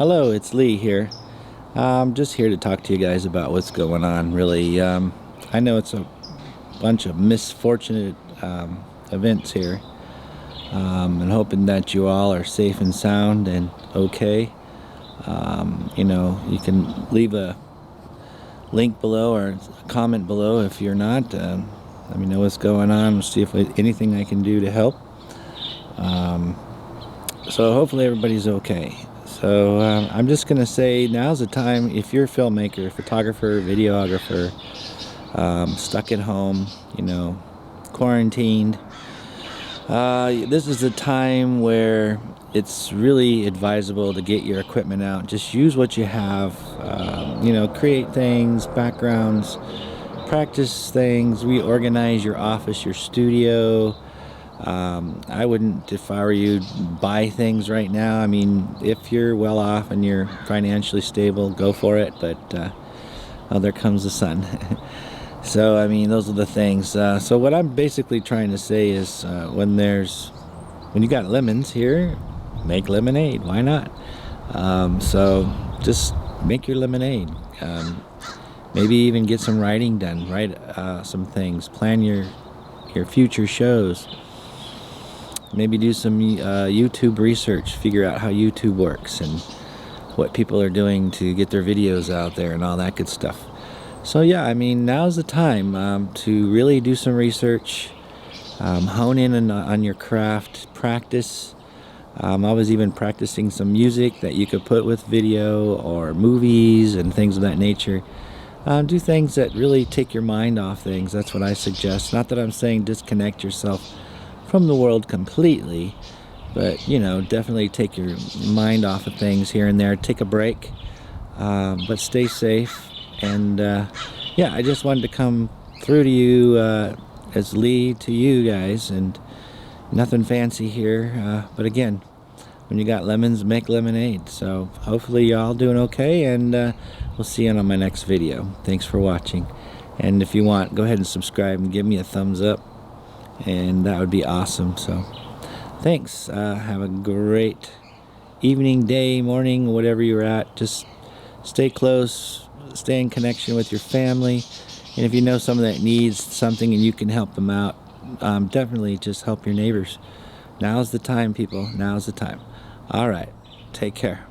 Hello, it's Lee here. I'm just here to talk to you guys about what's going on, really. I know it's a bunch of misfortunate events here, and hoping that you all are safe and sound and okay. You can leave a link below or a comment below if you're not. Let me know what's going on, see if anything I can do to help. So hopefully everybody's okay. So I'm just going to say now's the time, if you're a filmmaker, photographer, videographer, stuck at home, quarantined, this is the time where it's really advisable to get your equipment out. Just use what you have, create things, backgrounds, practice things, reorganize your office, your studio. I wouldn't, if I were you, buy things right now. I mean, if you're well off and you're financially stable, go for it. But oh, there comes the sun. So I mean, those are the things. So what I'm basically trying to say is, when you got lemons here, make lemonade. Why not? So just make your lemonade. Maybe even get some writing done. Write some things. Plan your future shows. Maybe do some YouTube research, figure out how YouTube works and what people are doing to get their videos out there and all that good stuff. So yeah, I mean, now's the time to really do some research, hone in on your craft, practice. I was even practicing some music that you could put with video or movies and things of that nature. Do things that really take your mind off things. That's what I suggest. Not that I'm saying disconnect yourself from the world completely, but definitely take your mind off of things here and there. Take a break, but stay safe. And yeah, I just wanted to come through to you as Lee to you guys, and nothing fancy here, but again, when you got lemons, make lemonade. So hopefully y'all doing okay, and we'll see you on my next video. Thanks for watching, and if you want, go ahead and subscribe and give me a thumbs up, and that would be awesome. So thanks. Have a great evening, day, morning, whatever you're at. Just stay close, stay in connection with your family, and if you know someone that needs something and you can help them out, definitely just help your neighbors. Now's the time, people. Now's the time. All right, take care.